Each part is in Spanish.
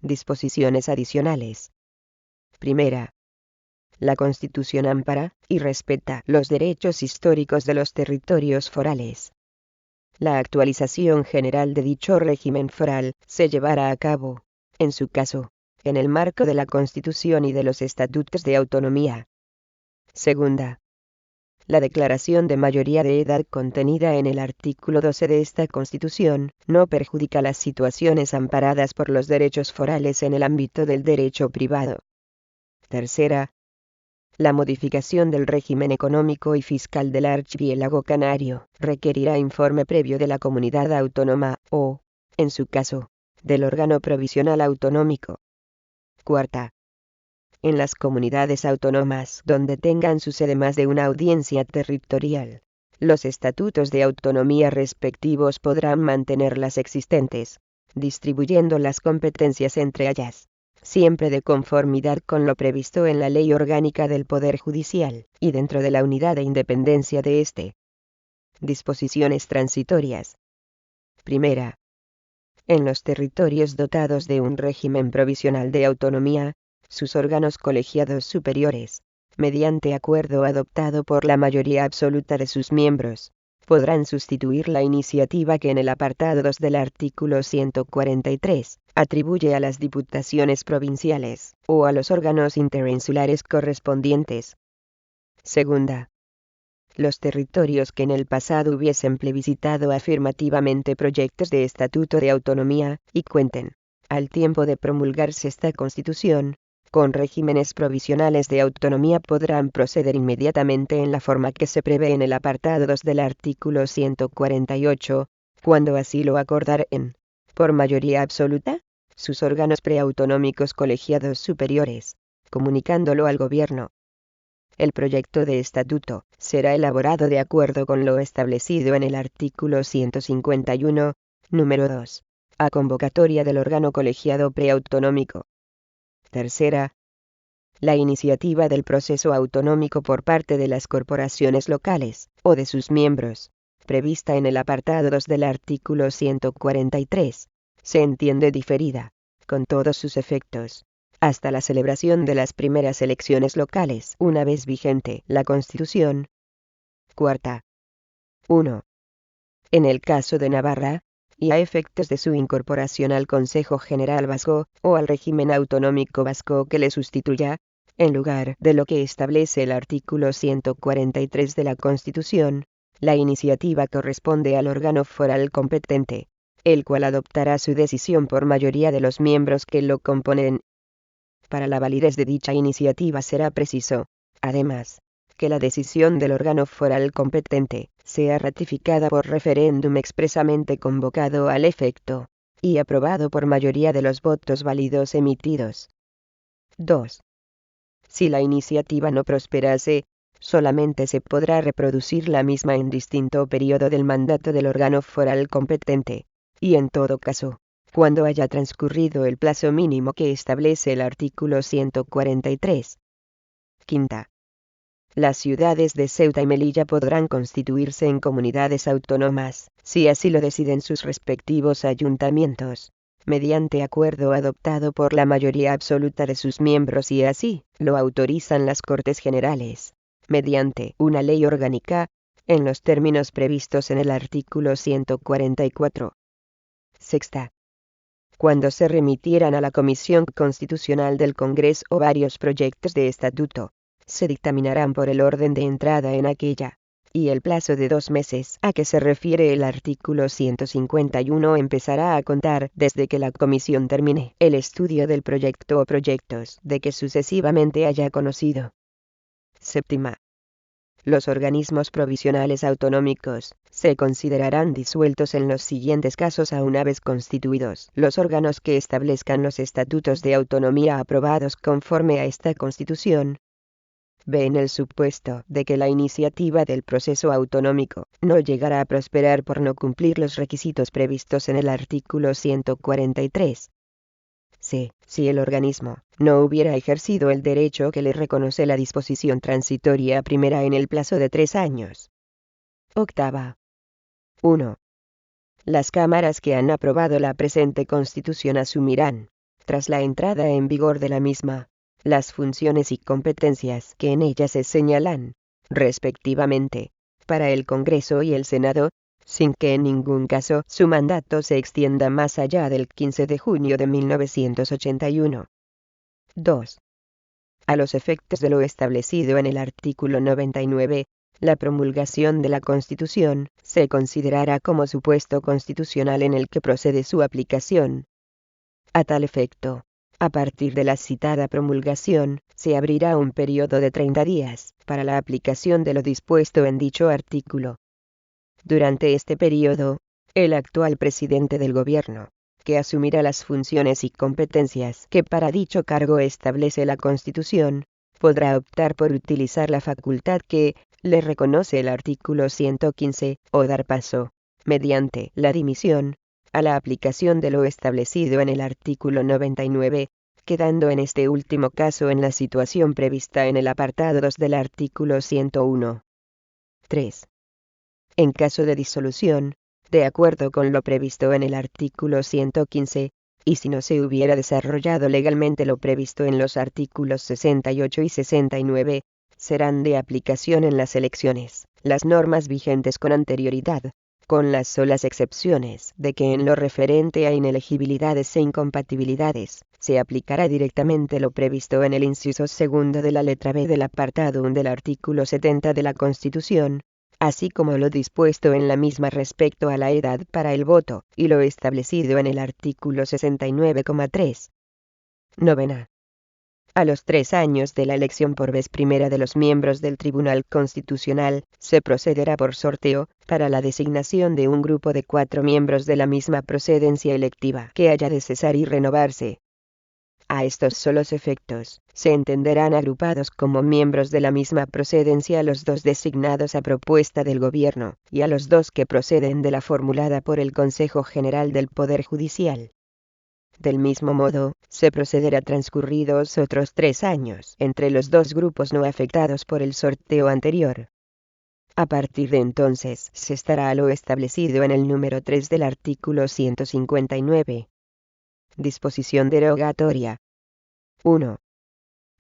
Disposiciones adicionales. Primera. La Constitución ampara y respeta los derechos históricos de los territorios forales. La actualización general de dicho régimen foral se llevará a cabo, en su caso, en el marco de la Constitución y de los estatutos de autonomía. Segunda. La declaración de mayoría de edad contenida en el artículo 12 de esta Constitución no perjudica las situaciones amparadas por los derechos forales en el ámbito del derecho privado. Tercera. La modificación del régimen económico y fiscal del archipiélago canario requerirá informe previo de la comunidad autónoma o, en su caso, del órgano provisional autonómico. Cuarta. En las comunidades autónomas donde tengan su sede más de una audiencia territorial, los estatutos de autonomía respectivos podrán mantener las existentes, distribuyendo las competencias entre ellas, siempre de conformidad con lo previsto en la Ley Orgánica del Poder Judicial, y dentro de la unidad de independencia de éste. Disposiciones transitorias. Primera. En los territorios dotados de un régimen provisional de autonomía, sus órganos colegiados superiores, mediante acuerdo adoptado por la mayoría absoluta de sus miembros, podrán sustituir la iniciativa que en el apartado 2 del artículo 143 atribuye a las diputaciones provinciales o a los órganos interinsulares correspondientes. Segunda. Los territorios que en el pasado hubiesen plebiscitado afirmativamente proyectos de estatuto de autonomía y cuenten, al tiempo de promulgarse esta Constitución, con regímenes provisionales de autonomía podrán proceder inmediatamente en la forma que se prevé en el apartado 2 del artículo 148, cuando así lo acordaren, por mayoría absoluta, sus órganos preautonómicos colegiados superiores, comunicándolo al Gobierno. El proyecto de estatuto será elaborado de acuerdo con lo establecido en el artículo 151, número 2, a convocatoria del órgano colegiado preautonómico. Tercera. La iniciativa del proceso autonómico por parte de las corporaciones locales, o de sus miembros, prevista en el apartado 2 del artículo 143, se entiende diferida, con todos sus efectos, hasta la celebración de las primeras elecciones locales, una vez vigente la Constitución. Cuarta. 1. En el caso de Navarra, y a efectos de su incorporación al Consejo General Vasco, o al régimen autonómico vasco que le sustituya, en lugar de lo que establece el artículo 143 de la Constitución, la iniciativa corresponde al órgano foral competente, el cual adoptará su decisión por mayoría de los miembros que lo componen. Para la validez de dicha iniciativa será preciso, además, que la decisión del órgano foral competente sea ratificada por referéndum expresamente convocado al efecto, y aprobado por mayoría de los votos válidos emitidos. 2. Si la iniciativa no prosperase, solamente se podrá reproducir la misma en distinto periodo del mandato del órgano foral competente, y en todo caso, cuando haya transcurrido el plazo mínimo que establece el artículo 143. Quinta. Las ciudades de Ceuta y Melilla podrán constituirse en comunidades autónomas, si así lo deciden sus respectivos ayuntamientos, mediante acuerdo adoptado por la mayoría absoluta de sus miembros y así lo autorizan las Cortes Generales, mediante una ley orgánica, en los términos previstos en el artículo 144. Sexta. Cuando se remitieran a la Comisión Constitucional del Congreso varios proyectos de estatuto, se dictaminarán por el orden de entrada en aquella, y el plazo de 2 meses a que se refiere el artículo 151 empezará a contar desde que la comisión termine el estudio del proyecto o proyectos de que sucesivamente haya conocido. Séptima. Los organismos provisionales autonómicos se considerarán disueltos en los siguientes casos a una vez constituidos los órganos que establezcan los estatutos de autonomía aprobados conforme a esta Constitución. B. En el supuesto de que la iniciativa del proceso autonómico no llegara a prosperar por no cumplir los requisitos previstos en el artículo 143. C. Si el organismo no hubiera ejercido el derecho que le reconoce la disposición transitoria primera en el plazo de 3 años. Octava. 1. Las cámaras que han aprobado la presente Constitución asumirán, tras la entrada en vigor de la misma, las funciones y competencias que en ella se señalan, respectivamente, para el Congreso y el Senado, sin que en ningún caso su mandato se extienda más allá del 15 de junio de 1981. 2. A los efectos de lo establecido en el artículo 99, la promulgación de la Constitución se considerará como supuesto constitucional en el que procede su aplicación. A tal efecto, a partir de la citada promulgación, se abrirá un periodo de 30 días para la aplicación de lo dispuesto en dicho artículo. Durante este periodo, el actual presidente del Gobierno, que asumirá las funciones y competencias que para dicho cargo establece la Constitución, podrá optar por utilizar la facultad que le reconoce el artículo 115, o dar paso, mediante la dimisión, a la aplicación de lo establecido en el artículo 99, quedando en este último caso en la situación prevista en el apartado 2 del artículo 101. 3. En caso de disolución, de acuerdo con lo previsto en el artículo 115, y si no se hubiera desarrollado legalmente lo previsto en los artículos 68 y 69, serán de aplicación en las elecciones las normas vigentes con anterioridad, con las solas excepciones de que en lo referente a inelegibilidades e incompatibilidades, se aplicará directamente lo previsto en el inciso segundo de la letra B del apartado 1 del artículo 70 de la Constitución, así como lo dispuesto en la misma respecto a la edad para el voto, y lo establecido en el artículo 69,3. 9. A los 3 años de la elección por vez primera de los miembros del Tribunal Constitucional, se procederá por sorteo, para la designación de un grupo de 4 miembros de la misma procedencia electiva que haya de cesar y renovarse. A estos solos efectos, se entenderán agrupados como miembros de la misma procedencia a los 2 designados a propuesta del Gobierno, y a los 2 que proceden de la formulada por el Consejo General del Poder Judicial. Del mismo modo, se procederá transcurridos otros 3 años entre los 2 grupos no afectados por el sorteo anterior. A partir de entonces, se estará a lo establecido en el número 3 del artículo 159. Disposición derogatoria. 1.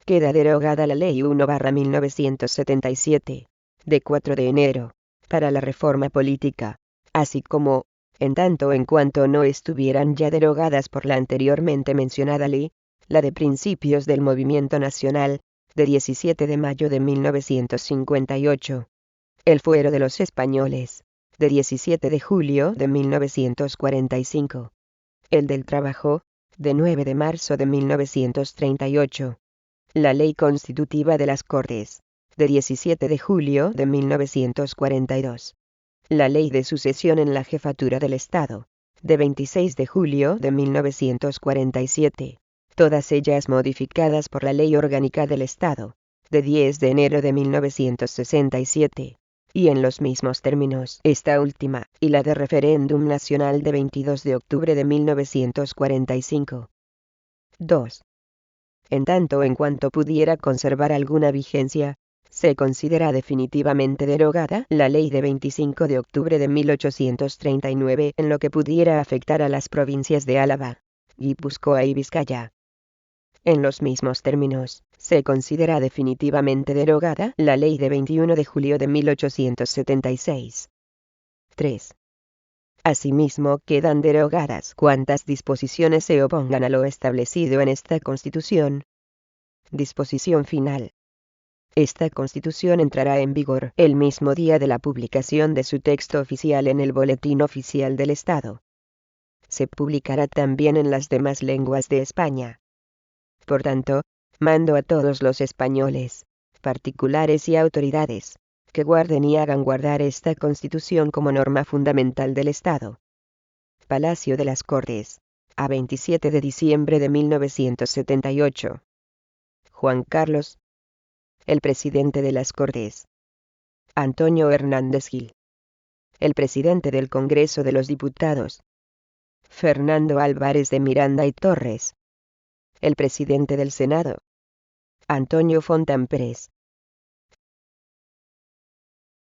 Queda derogada la Ley 1/1977, de 4 de enero, para la reforma política, así como, en tanto en cuanto no estuvieran ya derogadas por la anteriormente mencionada ley, la de principios del Movimiento Nacional, de 17 de mayo de 1958, el Fuero de los Españoles, de 17 de julio de 1945, el del Trabajo, de 9 de marzo de 1938, la Ley Constitutiva de las Cortes, de 17 de julio de 1942, la Ley de Sucesión en la Jefatura del Estado, de 26 de julio de 1947, todas ellas modificadas por la Ley Orgánica del Estado, de 10 de enero de 1967, y en los mismos términos esta última, y la de Referéndum Nacional de 22 de octubre de 1945. 2. En tanto en cuanto pudiera conservar alguna vigencia, se considera definitivamente derogada la Ley de 25 de octubre de 1839 en lo que pudiera afectar a las provincias de Álava, Guipúzcoa y Vizcaya. En los mismos términos, se considera definitivamente derogada la Ley de 21 de julio de 1876. 3. Asimismo, quedan derogadas cuantas disposiciones se opongan a lo establecido en esta Constitución. Disposición final. Esta Constitución entrará en vigor el mismo día de la publicación de su texto oficial en el Boletín Oficial del Estado. Se publicará también en las demás lenguas de España. Por tanto, mando a todos los españoles, particulares y autoridades, que guarden y hagan guardar esta Constitución como norma fundamental del Estado. Palacio de las Cortes, a 27 de diciembre de 1978. Juan Carlos, el presidente de las Cortes. Antonio Hernández Gil, el presidente del Congreso de los Diputados. Fernando Álvarez de Miranda y Torres, el presidente del Senado. Antonio Fontán Pérez,